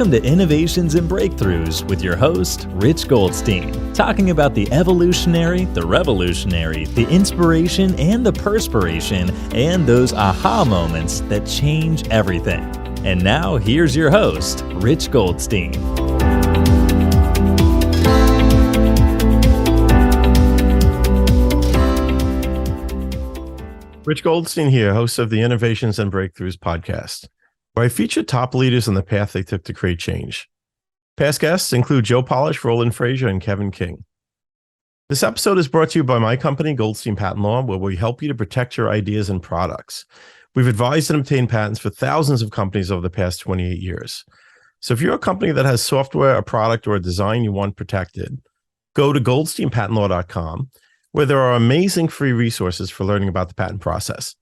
Welcome to Innovations and Breakthroughs with your host, Rich Goldstein, talking about the evolutionary, the revolutionary, the inspiration and the perspiration, and those aha moments that change everything. And now, here's your host, Rich Goldstein. Rich Goldstein here, host of the Innovations and Breakthroughs podcast, where I feature top leaders on the path they took to create change. Past guests include Joe Polish, Roland Frazier, and Kevin King. This episode is brought to you by my company, Goldstein Patent Law, where we help you to protect your ideas and products. We've advised and obtained patents for thousands of companies over the past 28 years. So if you're a company that has software, a product, or a design you want protected, go to goldsteinpatentlaw.com, where there are amazing free resources for learning about the patent process.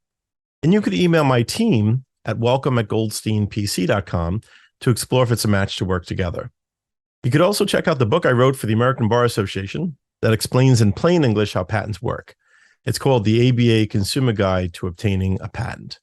And you could email my team at welcome@goldsteinpc.com to explore if it's a match to work together. You could also check out the book I wrote for the American Bar Association that explains in plain English how patents work. It's called the ABA Consumer Guide to Obtaining a Patent.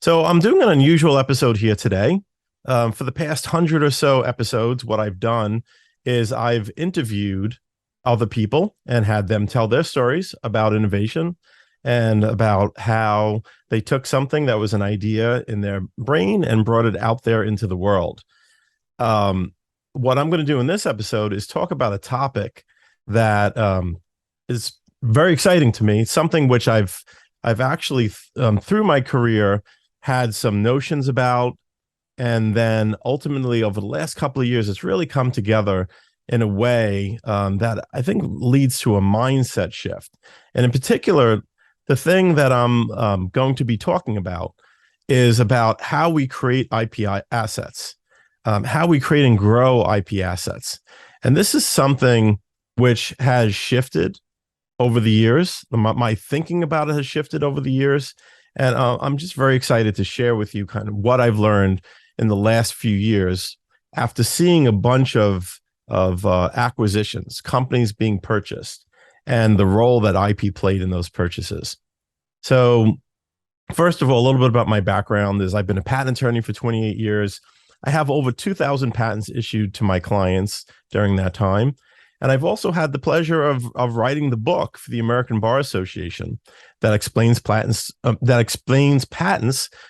So I'm doing an unusual episode here today. For the past 100 or so episodes, what I've done is I've interviewed other people and had them tell their stories about innovation and about how they took something that was an idea in their brain and brought it out there into the world. What I'm going to do in this episode is talk about a topic that is very exciting to me, something which I've actually through my career had some notions about, and then ultimately over the last couple of years, it's really come together in a way that I think leads to a mindset shift. And in particular, the thing that I'm going to be talking about is about how we create IP assets, how we create and grow IP assets. And this is something which has shifted over the years. My thinking about it has shifted over the years. And I'm just very excited to share with you kind of what I've learned in the last few years after seeing a bunch of acquisitions, companies being purchased, and the role that IP played in those purchases. So first of all, a little bit about my background is I've been a patent attorney for 28 years. I have over 2,000 patents issued to my clients during that time. And I've also had the pleasure of writing the book for the American Bar Association that explains patents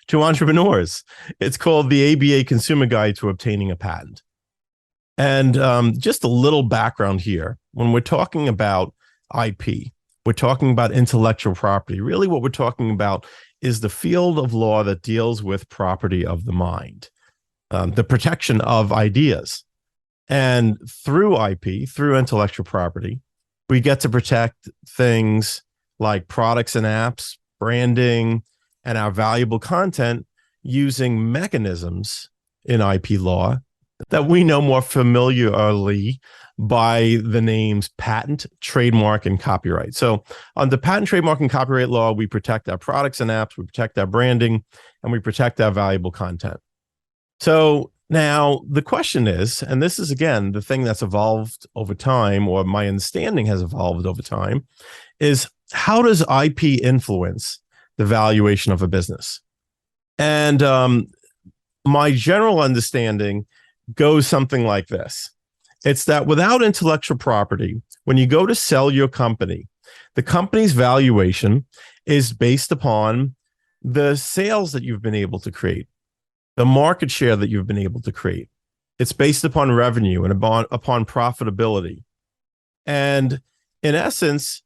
to entrepreneurs. It's called the ABA Consumer Guide to Obtaining a Patent. And just a little background here. When we're talking about IP, we're talking about intellectual property. Really what we're talking about is the field of law that deals with property of the mind, the protection of ideas. And through IP, through intellectual property, we get to protect things like products and apps, branding, and our valuable content using mechanisms in IP law that we know more familiarly by the names patent, trademark, and copyright. So under patent, trademark, and copyright law, we protect our products and apps, we protect our branding, and we protect our valuable content. So now the question is, and this is, again, the thing that's evolved over time, or my understanding has evolved over time, is how does IP influence the valuation of a business? And my general understanding goes something like this. It's that without intellectual property, when you go to sell your company, the company's valuation is based upon the sales that you've been able to create, the market share that you've been able to create. It's based upon revenue and upon profitability. And in essence,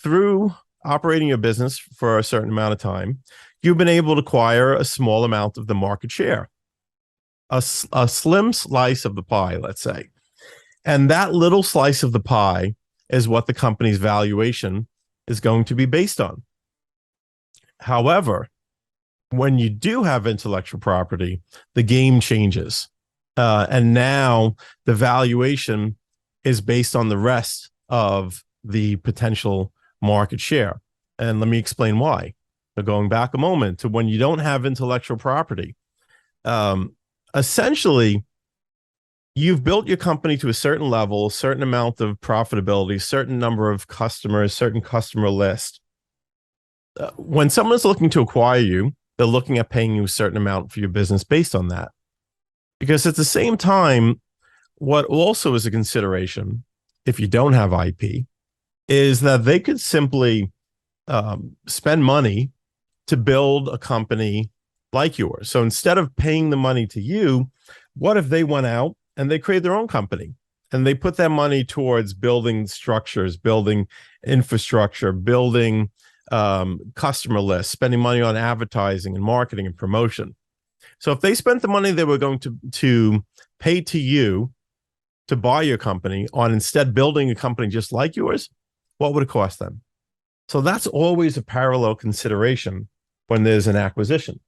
through operating your business for a certain amount of time, you've been able to acquire a small amount of the market share. A slim slice of the pie, let's say. And that little slice of the pie is what the company's valuation is going to be based on. However, when you do have intellectual property, the game changes. And now the valuation is based on the rest of the potential market share. And let me explain why. So going back a moment to when you don't have intellectual property, essentially, you've built your company to a certain level, a certain amount of profitability, certain number of customers, certain customer list. When someone's looking to acquire you, they're looking at paying you a certain amount for your business based on that. Because at the same time, what also is a consideration if you don't have IP is that they could simply spend money to build a company like yours. So instead of paying the money to you, what if they went out and they created their own company and they put that money towards building structures, building infrastructure, building customer lists, spending money on advertising and marketing and promotion. So if they spent the money they were going to pay to you to buy your company on instead building a company just like yours, what would it cost them? So that's always a parallel consideration when there's an acquisition.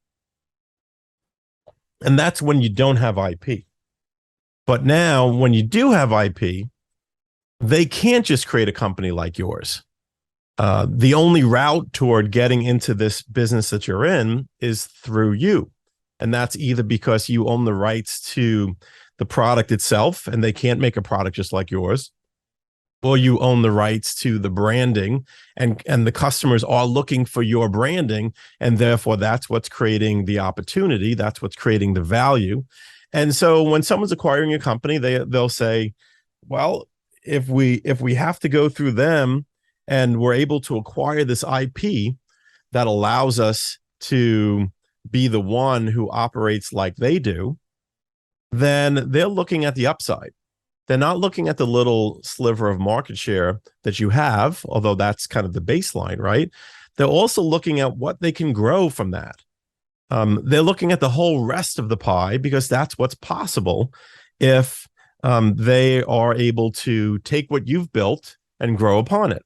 And that's when you don't have IP. But now, when you do have IP, they can't just create a company like yours. The only route toward getting into this business that you're in is through you. And that's either because you own the rights to the product itself and they can't make a product just like yours, or you own the rights to the branding and the customers are looking for your branding. And therefore, that's what's creating the opportunity. That's what's creating the value. And so when someone's acquiring a company, they'll say, well, if we have to go through them and we're able to acquire this IP that allows us to be the one who operates like they do, then they're looking at the upside. They're not looking at the little sliver of market share that you have, although that's kind of the baseline, right? They're also looking at what they can grow from that. They're looking at the whole rest of the pie because that's what's possible if they are able to take what you've built and grow upon it.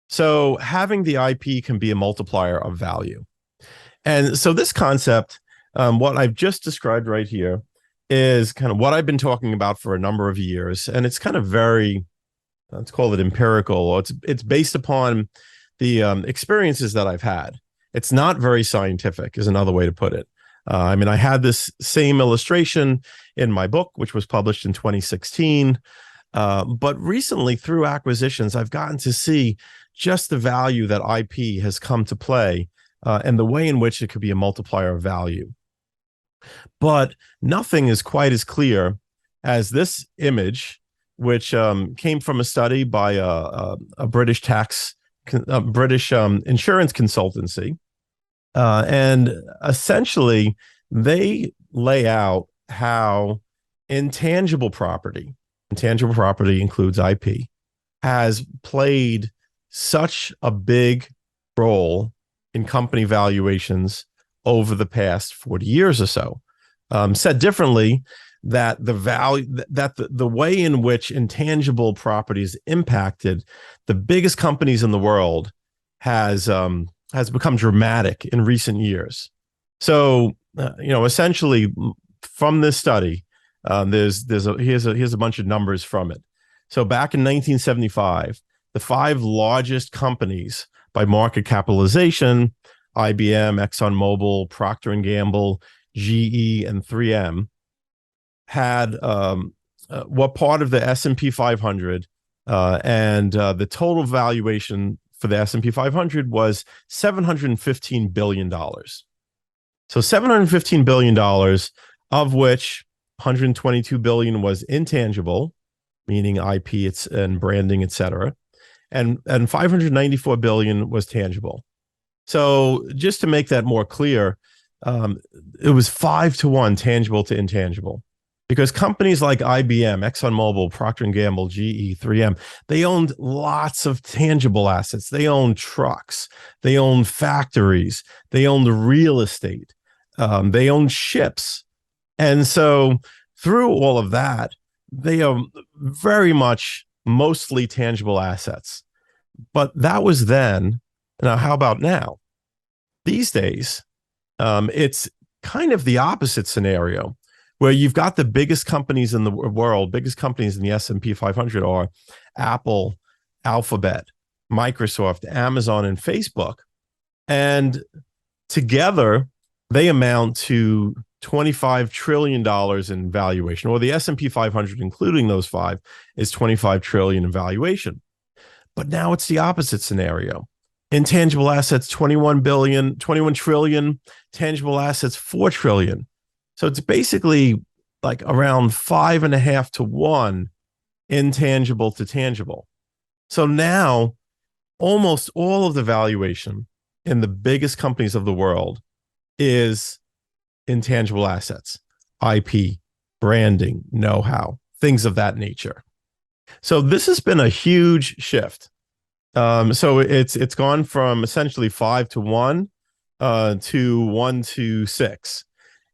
So having the IP can be a multiplier of value. And so this concept, what I've just described right here, is kind of what I've been talking about for a number of years. And it's kind of very, let's call it empirical. It's based upon the experiences that I've had. It's not very scientific is another way to put it. I mean, I had this same illustration in my book, which was published in 2016. But recently through acquisitions, I've gotten to see just the value that IP has come to play and the way in which it could be a multiplier of value. But nothing is quite as clear as this image, which came from a study by a British insurance consultancy. And essentially, they lay out how intangible property includes IP, has played such a big role in company valuations over the past 40 years or so. Said differently, that the value that the way in which intangible properties impacted the biggest companies in the world has become dramatic in recent years. So essentially from this study, here's a bunch of numbers from it. So back in 1975, the 5 largest companies by market capitalization, IBM, ExxonMobil, Procter & Gamble, GE, and 3M, had what part of the S&P 500, and the total valuation for the S&P 500 was $715 billion. So $715 billion, of which $122 billion was intangible, meaning IP and branding, et cetera, and $594 billion was tangible. So just to make that more clear, it was 5-to-1 tangible to intangible, because companies like IBM, ExxonMobil, Procter & Gamble, GE, 3M, they owned lots of tangible assets. They owned trucks. They owned factories. They owned real estate. They owned ships. And so through all of that, they are very much mostly tangible assets. But that was then. Now, how about now? These days, it's kind of the opposite scenario, where you've got the biggest companies in the world, biggest companies in the S&P 500 are Apple, Alphabet, Microsoft, Amazon, and Facebook. And together, they amount to $25 trillion in valuation, or the S&P 500, including those 5, is $25 trillion in valuation. But now it's the opposite scenario. Intangible assets, 21 trillion, tangible assets, 4 trillion. So it's basically like around 5.5 to 1 intangible to tangible. So now almost all of the valuation in the biggest companies of the world is intangible assets, IP, branding, know-how, things of that nature. So this has been a huge shift. So it's gone from essentially 5 to 1 to 1 to 6.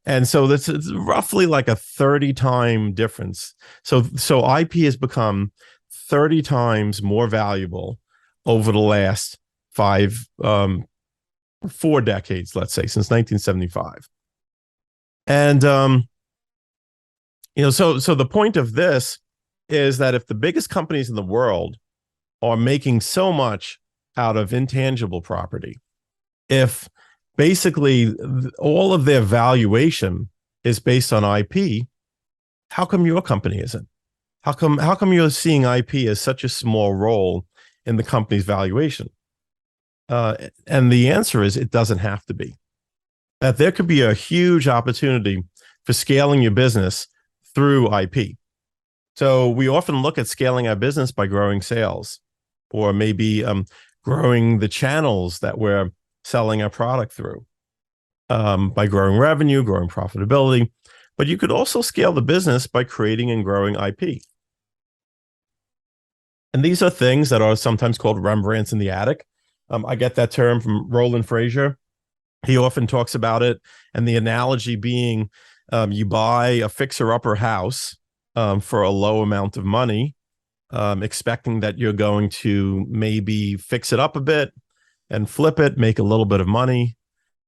And so it's roughly like a 30-time difference. So IP has become 30 times more valuable over the last 4 decades, let's say, since 1975. And so the point of this is that if the biggest companies in the world are making so much out of intangible property, if basically all of their valuation is based on IP, how come your company isn't? How come you're seeing IP as such a small role in the company's valuation? And the answer is it doesn't have to be. That there could be a huge opportunity for scaling your business through IP. So we often look at scaling our business by growing sales, or maybe growing the channels that we're selling our product through, by growing revenue, growing profitability. But you could also scale the business by creating and growing IP. And these are things that are sometimes called Rembrandts in the attic. I get that term from Roland Frazier. He often talks about it, and the analogy being you buy a fixer-upper house for a low amount of money, expecting that you're going to maybe fix it up a bit and flip it, make a little bit of money.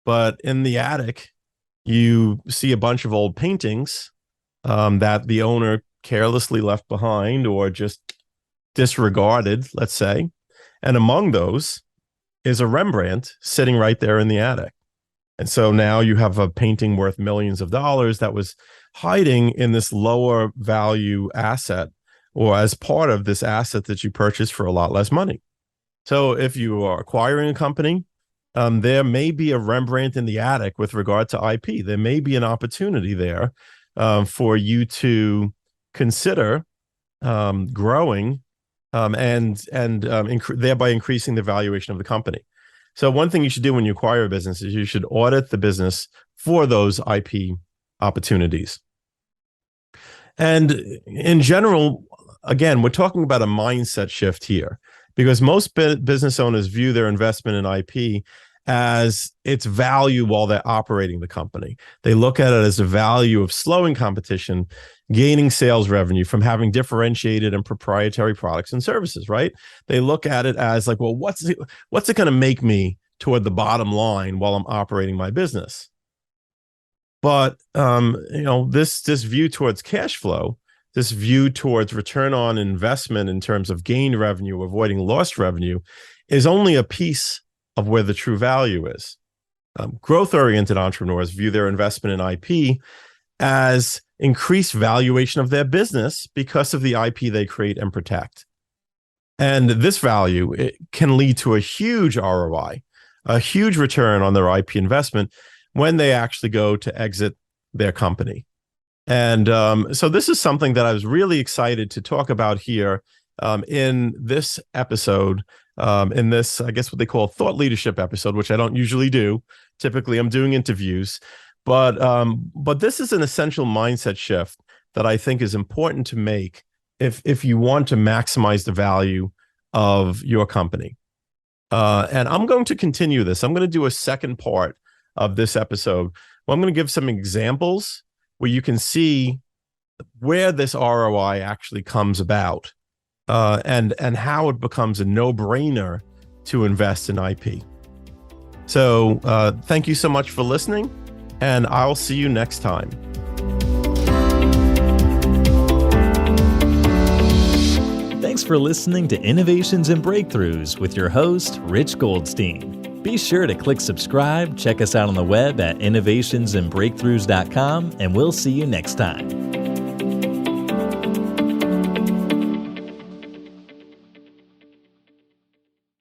But in the attic, you see a bunch of old paintings that the owner carelessly left behind or just disregarded, let's say. And among those is a Rembrandt sitting right there in the attic. And so now you have a painting worth millions of dollars that was hiding in this lower value asset, or as part of this asset that you purchased for a lot less money. So if you are acquiring a company, there may be a Rembrandt in the attic with regard to IP. There may be an opportunity there for you to consider growing and thereby increasing the valuation of the company. So one thing you should do when you acquire a business is you should audit the business for those IP opportunities. And in general, again, we're talking about a mindset shift here, because most business owners view their investment in IP as its value while they're operating the company. They look at it as the value of slowing competition, gaining sales revenue from having differentiated and proprietary products and services, right? They look at it as like, well, what's it going to make me toward the bottom line while I'm operating my business? But this view towards cash flow, this view towards return on investment in terms of gained revenue, avoiding lost revenue, is only a piece of where the true value is. Growth-oriented entrepreneurs view their investment in IP as increased valuation of their business because of the IP they create and protect. And this value, it can lead to a huge ROI, a huge return on their IP investment when they actually go to exit their company. And so this is something that I was really excited to talk about here in this episode, in this, I guess what they call a thought leadership episode, which I don't usually do. Typically, I'm doing interviews. But this is an essential mindset shift that I think is important to make if you want to maximize the value of your company. And I'm going to continue this. I'm going to do a second part of this episode. I'm going to give some examples where you can see where this ROI actually comes about, and how it becomes a no-brainer to invest in IP. So thank you so much for listening, and I'll see you next time. Thanks for listening to Innovations and Breakthroughs with your host, Rich Goldstein. Be sure to click subscribe, check us out on the web at innovationsandbreakthroughs.com, and we'll see you next time.